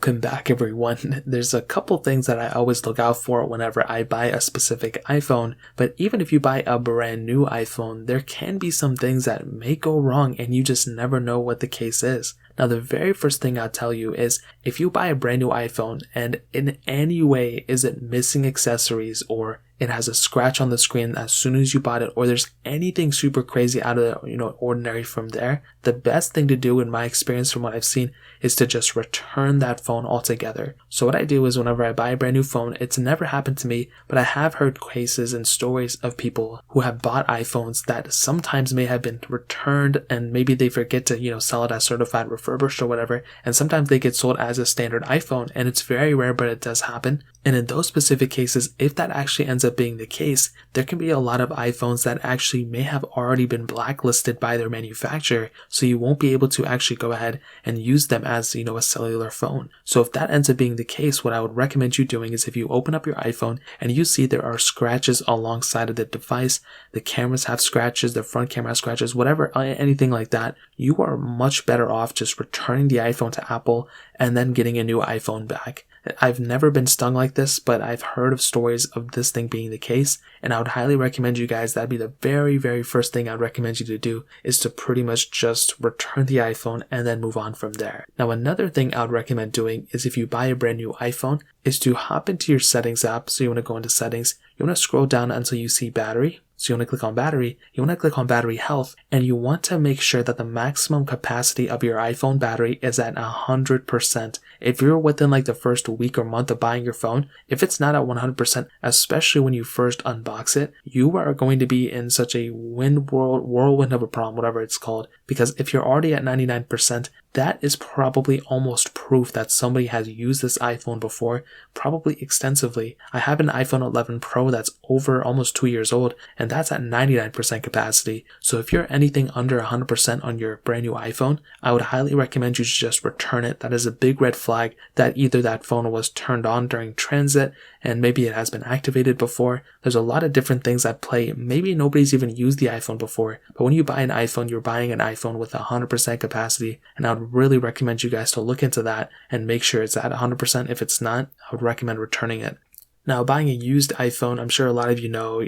Welcome back everyone. There's a couple things that I always look out for whenever I buy a specific iPhone, but even if you buy a brand new iPhone, there can be some things that may go wrong and you just never know what the case is. Now the very first thing I'll tell you is if you buy a brand new iPhone and in any way is it missing accessories or it has a scratch on the screen as soon as you bought it, or there's anything super crazy out of the ordinary from there, the best thing to do in my experience from what I've seen is to just return that phone altogether. So what I do is whenever I buy a brand new phone, it's never happened to me, but I have heard cases and stories of people who have bought iPhones that sometimes may have been returned and maybe they forget to sell it as certified refurbished or whatever, and sometimes they get sold as a standard iPhone, and it's very rare, but it does happen. And in those specific cases, if that actually ends up being the case, there can be a lot of iPhones that actually may have already been blacklisted by their manufacturer, so you won't be able to actually go ahead and use them as a cellular phone. So if that ends up being the case, what I would recommend you doing is if you open up your iPhone and you see there are scratches alongside of the device, the cameras have scratches, the front camera has scratches, whatever, anything like that, you are much better off just returning the iPhone to Apple and then getting a new iPhone back. I've never been stung like this, but I've heard of stories of this thing being the case, and I would highly recommend you guys, that'd be the very, very first thing I'd recommend you to do, is to pretty much just return the iPhone and then move on from there. Now, another thing I would recommend doing is if you buy a brand new iPhone, is to hop into your settings app. So you want to go into settings, you want to scroll down until you see battery. So you want to click on battery, you want to click on battery health, and you want to make sure that the maximum capacity of your iPhone battery is at 100%. If you're within like the first week or month of buying your phone, if it's not at 100%, especially when you first unbox it, you are going to be in such a whirlwind of a problem, whatever it's called, because if you're already at 99%, that is probably almost proof that somebody has used this iPhone before, probably extensively. I have an iPhone 11 Pro that's over almost 2 years old, and that's at 99% capacity. So if you're anything under 100% on your brand new iPhone, I would highly recommend you to just return it. That is a big red flag that either that phone was turned on during transit and maybe it has been activated before. There's a lot of different things at play. Maybe nobody's even used the iPhone before, but when you buy an iPhone, you're buying an iPhone with 100% capacity, and I would really recommend you guys to look into that and make sure it's at 100%. If it's not, I would recommend returning it. Now, buying a used iPhone, I'm sure a lot of you know,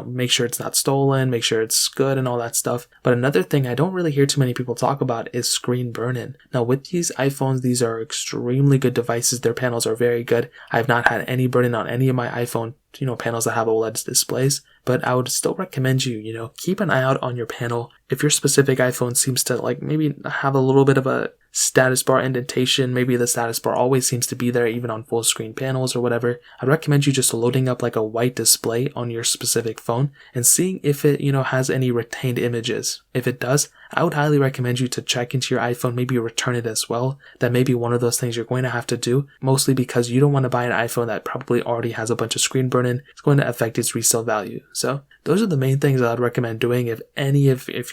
make sure it's not stolen, make sure it's good and all that stuff. But another thing I don't really hear too many people talk about is screen burn-in. Now, with these iPhones, these are extremely good devices. Their panels are very good. I've not had any burn-in on any of my iPhone panels that have OLED displays, but I would still recommend you keep an eye out on your panel. If your specific iPhone seems to maybe have a little bit of a status bar indentation, maybe the status bar always seems to be there even on full screen panels or whatever, I'd recommend you just loading up like a white display on your specific phone and seeing if it has any retained images. If it does, I would highly recommend you to check into your iPhone, maybe return it as well. That may be one of those things you're going to have to do, mostly because you don't want to buy an iPhone that probably already has a bunch of screen burn-in. It's going to affect its resale value. So those are the main things that I'd recommend doing. If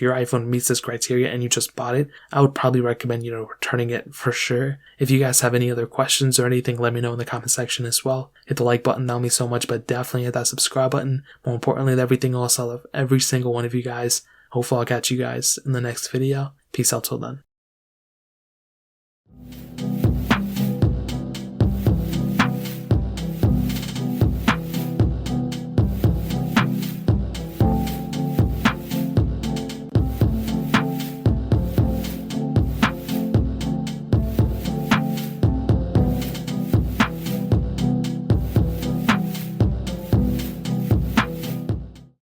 your iPhone meets this criteria and you just bought it, I would probably recommend returning it for sure. If you guys have any other questions or anything, let me know in the comment section as well. Hit the like button, that'll mean so much, but definitely hit that subscribe button. More importantly than everything else, I love every single one of you guys. Hopefully I'll catch you guys in the next video. Peace out till then.